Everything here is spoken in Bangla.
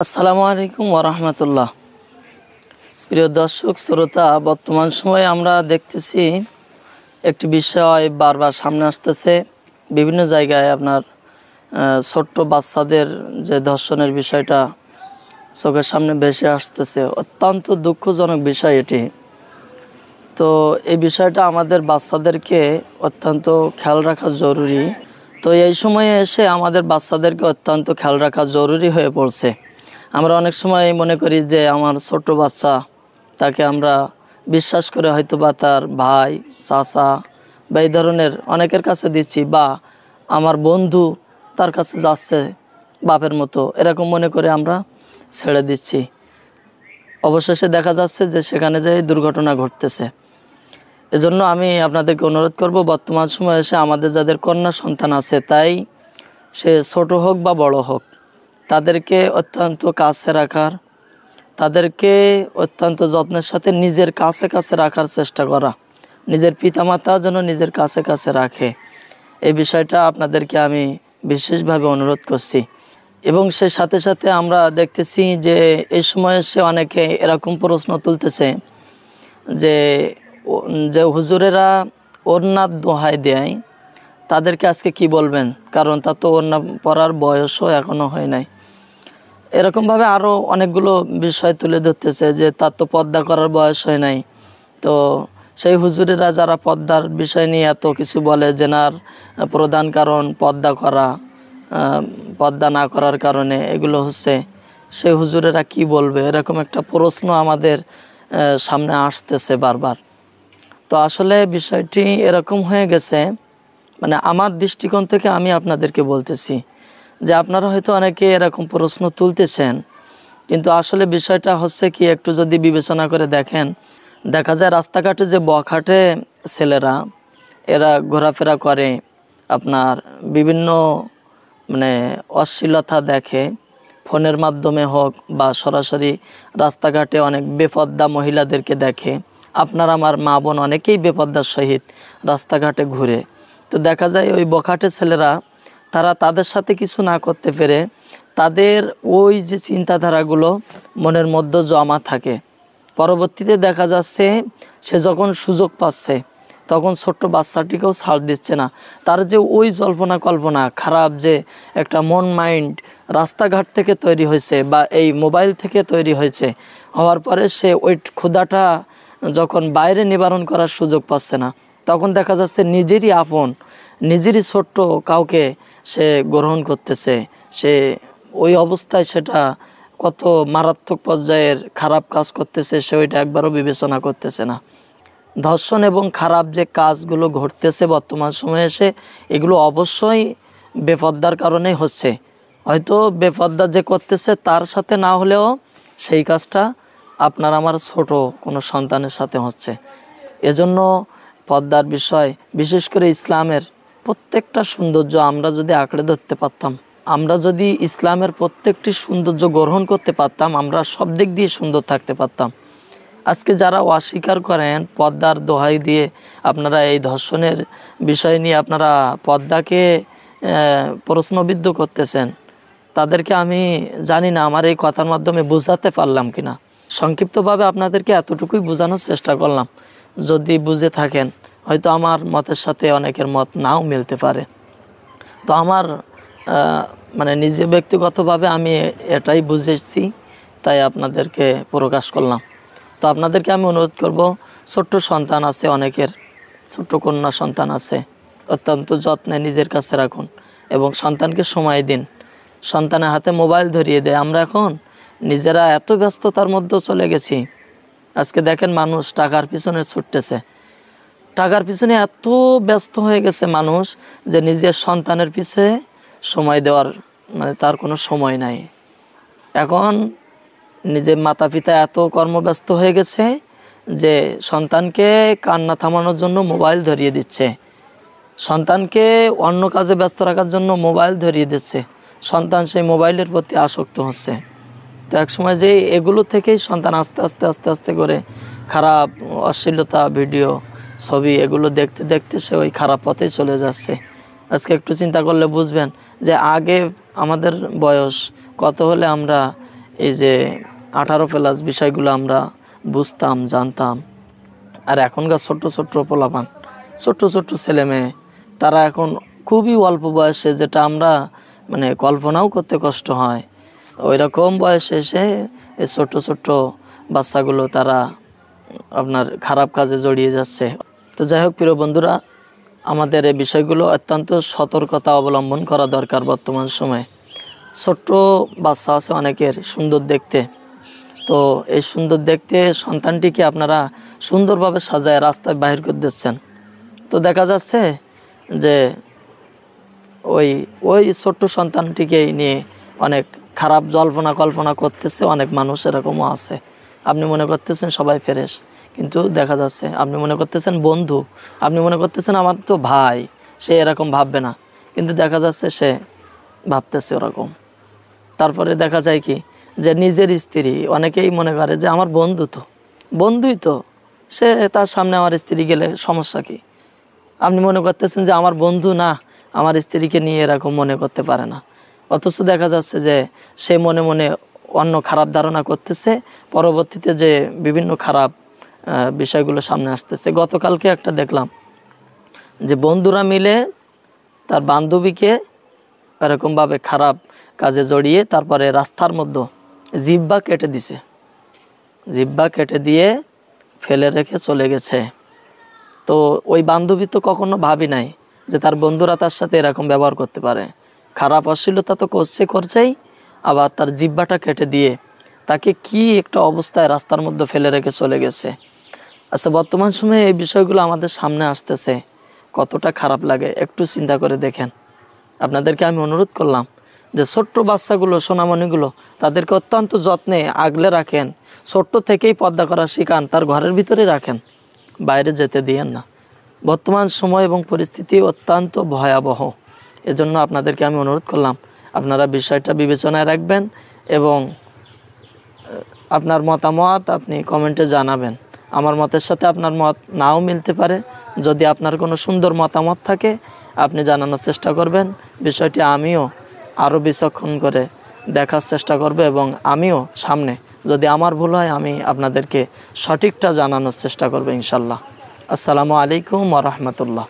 আসসালামু আলাইকুম ওরহমতুল্লাহ। প্রিয় দর্শক শ্রোতা, বর্তমান সময়ে আমরা দেখতেছি একটি বিষয় বারবার সামনে আসতেছে। বিভিন্ন জায়গায় আপনার ছোট্ট বাচ্চাদের যে ধর্ষণের বিষয়টা চোখের সামনে ভেসে আসতেছে, অত্যন্ত দুঃখজনক বিষয় এটি। তো এই বিষয়টা আমাদের বাচ্চাদেরকে অত্যন্ত খেয়াল রাখা জরুরি। তো এই সময়ে এসে আমাদের বাচ্চাদেরকে অত্যন্ত খেয়াল রাখা জরুরি হয়ে পড়ছে। আমরা অনেক সময় মনে করি যে আমার ছোট বাচ্চা, তাকে আমরা বিশ্বাস করে হয়তো বা তার ভাই, চাচা বা এই ধরনের অনেকের কাছে দিচ্ছি, বা আমার বন্ধু তার কাছে যাচ্ছে বাপের মতো, এরকম মনে করে আমরা ছেড়ে দিচ্ছি। অবশেষে দেখা যাচ্ছে যে সেখানে যে দুর্ঘটনা ঘটতেছে। এজন্য আমি আপনাদেরকে অনুরোধ করব, বর্তমান সময়ে এসে আমাদের যাদের কন্যা সন্তান আছে, তাই সে ছোট হোক বা বড় হোক, তাদেরকে অত্যন্ত কাছে রাখার, তাদেরকে অত্যন্ত যত্নের সাথে নিজের কাছে কাছে রাখার চেষ্টা করা, নিজের পিতামাতা যেন নিজের কাছে কাছে রাখে, এই বিষয়টা আপনাদেরকে আমি বিশেষভাবে অনুরোধ করছি। এবং সে সাথে সাথে আমরা দেখতেছি যে এই সময়ে সে অনেকে এরকম প্রশ্ন তুলতেছে যে যে হুজুরেরা ওড়নার দোহাই দেয়, তাদেরকে আজকে কি বলবেন, কারণ তার তো ওড়না পরার বয়সও এখনও হয় নাই। এরকমভাবে আরও অনেকগুলো বিষয় তুলে ধরতেছে যে তার তো পর্দা করার বয়স হয় নাই। তো সেই হুজুরেরা যারা পর্দার বিষয় নিয়ে এত কিছু বলে, জেনার প্রধান কারণ পর্দা করা, পর্দা না করার কারণে এগুলো হচ্ছে, সেই হুজুরেরা কি বলবে, এরকম একটা প্রশ্ন আমাদের সামনে আসতেছে বারবার। তো আসলে বিষয়টি এরকম হয়ে গেছে, মানে আমার দৃষ্টিকোণ থেকে আমি আপনাদেরকে বলতেছি যে আপনারা হয়তো অনেকে এরকম প্রশ্ন তুলতেছেন, কিন্তু আসলে বিষয়টা হচ্ছে কি, একটু যদি বিবেচনা করে দেখেন, দেখা যায় রাস্তাঘাটে যে বখাটে ছেলেরা এরা ঘোরাফেরা করে, আপনার বিভিন্ন মানে অশ্লীলতা দেখে, ফোনের মাধ্যমে হোক বা সরাসরি রাস্তাঘাটে অনেক বেপর্দা মহিলাদেরকে দেখে। আপনার আমার মা বোন অনেকেই বেপর্দার সহিত রাস্তাঘাটে ঘুরে। তো দেখা যায় ওই বখাটে ছেলেরা, তারা তাদের সাথে কিছু না করতে পেরে তাদের ওই যে চিন্তাধারাগুলো মনের মধ্যে জমা থাকে। পরবর্তীতে দেখা যাচ্ছে সে যখন সুযোগ পাচ্ছে, তখন ছোট্ট বাচ্চাটিকেও ছাড় দিচ্ছে না। তার যে ওই জল্পনা কল্পনা খারাপ যে একটা মন মাইন্ড রাস্তাঘাট থেকে তৈরি হয়েছে বা এই মোবাইল থেকে তৈরি হয়েছে, হওয়ার পরে সে ওই ক্ষুধাটা যখন বাইরে নিবারণ করার সুযোগ পাচ্ছে না, তখন দেখা যাচ্ছে নিজেরই আপন, নিজেরই ছোট্ট কাউকে সে গ্রহণ করতেছে। সে ওই অবস্থায় সেটা কত মারাত্মক পর্যায়ের খারাপ কাজ করতেছে, সে ওইটা একবারও বিবেচনা করতেছে না। ধর্ষণ এবং খারাপ যে কাজগুলো ঘটতেছে বর্তমান সময়ে এসে, এগুলো অবশ্যই বেপর্দার কারণেই হচ্ছে। হয়তো বেপর্দা যে করতেছে তার সাথে না হলেও সেই কাজটা আপনার আমার ছোট কোনো সন্তানের সাথে হচ্ছে। এজন্য পর্দার বিষয়, বিশেষ করে ইসলামের প্রত্যেকটা সৌন্দর্য আমরা যদি আঁকড়ে ধরতে পারতাম, আমরা যদি ইসলামের প্রত্যেকটি সৌন্দর্য গ্রহণ করতে পারতাম, আমরা সব দিক দিয়ে সুন্দর থাকতে পারতাম। আজকে যারা অস্বীকার করেন পর্দার দোহাই দিয়ে, আপনারা এই ধর্ষণের বিষয় নিয়ে আপনারা পর্দাকে প্রশ্নবিদ্ধ করতেছেন, তাদেরকে আমি জানি না আমার এই কথার মাধ্যমে বোঝাতে পারলাম কিনা। সংক্ষিপ্তভাবে আপনাদেরকে এতটুকুই বোঝানোর চেষ্টা করলাম। যদি বুঝে থাকেন, হয়তো আমার মতের সাথে অনেকের মত নাও মিলতে পারে। তো আমার মানে নিজে ব্যক্তিগতভাবে আমি এটাই বুঝেছি, তাই আপনাদেরকে প্রকাশ করলাম। তো আপনাদেরকে আমি অনুরোধ করব, ছোট্ট সন্তান আছে অনেকের, ছোট্ট কন্যা সন্তান আছে, অত্যন্ত যত্নে নিজের কাছে রাখুন এবং সন্তানকে সময় দিন। সন্তানের হাতে মোবাইল ধরিয়ে দেয়। আমরা এখন নিজেরা এত ব্যস্ততার মধ্যে চলে গেছি। আজকে দেখেন মানুষ টাকার পিছনে ছুটতেছে, টাকার পিছনে এত ব্যস্ত হয়ে গেছে মানুষ যে নিজের সন্তানের পিছে সময় দেওয়ার মানে তার কোনো সময় নাই। এখন নিজের মাতা পিতা এত কর্মব্যস্ত হয়ে গেছে যে সন্তানকে কান্না থামানোর জন্য মোবাইল ধরিয়ে দিচ্ছে, সন্তানকে অন্য কাজে ব্যস্ত রাখার জন্য মোবাইল ধরিয়ে দিচ্ছে, সন্তান সেই মোবাইলের প্রতি আসক্ত হচ্ছে। তো একসময় যে এগুলো থেকেই সন্তান আস্তে আস্তে আস্তে আস্তে করে খারাপ অশ্লীলতা ভিডিও ছবি এগুলো দেখতে দেখতে সে ওই খারাপ পথেই চলে যাচ্ছে। আজকে একটু চিন্তা করলে বুঝবেন যে আগে আমাদের বয়স কত হলে আমরা এই যে 18+ বিষয়গুলো আমরা বুঝতাম, জানতাম। আর এখনকার ছোট্ট ছোট্ট পোলাপান, ছোট্ট ছোট্ট ছেলে মেয়ে, তারা এখন খুবই অল্প বয়সে, যেটা আমরা মানে কল্পনাও করতে কষ্ট হয়, ওই রকম বয়সে এসে এই ছোট্ট ছোট্ট বাচ্চাগুলো তারা আপনার খারাপ কাজে জড়িয়ে যাচ্ছে। তো যাই হোক প্রিয় বন্ধুরা, আমাদের এই বিষয়গুলো অত্যন্ত সতর্কতা অবলম্বন করা দরকার বর্তমান সময়ে। ছোট্ট বাচ্চা আছে অনেকের, সুন্দর দেখতে, তো এই সুন্দর দেখতে সন্তানটিকে আপনারা সুন্দরভাবে সাজায় রাস্তায় বাহির করে দিচ্ছেন। তো দেখা যাচ্ছে যে ওই ওই ছোট্ট সন্তানটিকে নিয়ে অনেক খারাপ জল্পনা কল্পনা করতেছে অনেক মানুষ, এরকমও আছে। আপনি মনে করতেছেন সবাই ফ্রেশ, কিন্তু দেখা যাচ্ছে আপনি মনে করতেছেন বন্ধু, আপনি মনে করতেছেন আমার তো ভাই, সে এরকম ভাববে না, কিন্তু দেখা যাচ্ছে সে ভাবতেছে ওরকম। তারপরে দেখা যায় কি যে নিজের স্ত্রী, অনেকেই মনে করে যে আমার বন্ধু, তো বন্ধুই তো, সে তার সামনে আমার স্ত্রী গেলে সমস্যা কি। আপনি মনে করতেছেন যে আমার বন্ধু না, আমার স্ত্রীকে নিয়ে এরকম মনে করতে পারে না, অথচ দেখা যাচ্ছে যে সে মনে মনে অন্য খারাপ ধারণা করতেছে। পরবর্তীতে যে বিভিন্ন খারাপ বিষয়গুলো সামনে আসতেছে। গতকালকে একটা দেখলাম যে বন্ধুরা মিলে তার বান্ধবীকে এরকমভাবে খারাপ কাজে জড়িয়ে তারপরে রাস্তার মধ্যে জিহ্বা কেটে দিছে, জিহ্বা কেটে দিয়ে ফেলে রেখে চলে গেছে। তো ওই বান্ধবী তো কখনো ভাবি নাই যে তার বন্ধুরা তার সাথে এরকম ব্যবহার করতে পারে। খারাপ অশ্লীলতা তো করছেই, আবার তার জিহ্বাটা কেটে দিয়ে তাকে কি একটা অবস্থায় রাস্তার মধ্যে ফেলে রেখে চলে গেছে। আচ্ছা, বর্তমান সময়ে এই বিষয়গুলো আমাদের সামনে আসতেছে, কতটা খারাপ লাগে একটু চিন্তা করে দেখেন। আপনাদেরকে আমি অনুরোধ করলাম যে ছোট্ট বাচ্চাগুলো, সোনামণিগুলো, তাদেরকে অত্যন্ত যত্নে আগলে রাখেন, ছোট্ট থেকেই পর্দা করা শিখান, তার ঘরের ভিতরে রাখেন, বাইরে যেতে দিয়েন না। বর্তমান সময় এবং পরিস্থিতি অত্যন্ত ভয়াবহ, এজন্য আপনাদেরকে আমি অনুরোধ করলাম আপনারা বিষয়টা বিবেচনায় রাখবেন এবং আপনার মতামত আপনি কমেন্টে জানাবেন। আমার মতের সাথে আপনার মত নাও মিলতে পারে, যদি আপনার কোনো সুন্দর মতামত থাকে আপনি জানানোর চেষ্টা করবেন। বিষয়টি আমিও আরও বিচক্ষণ করে দেখার চেষ্টা করব এবং আমিও সামনে যদি আমার ভুল হয় আমি আপনাদেরকে সঠিকটা জানানোর চেষ্টা করব ইনশাল্লাহ। আসসালামু আলাইকুম ওয়া রাহমাতুল্লাহ।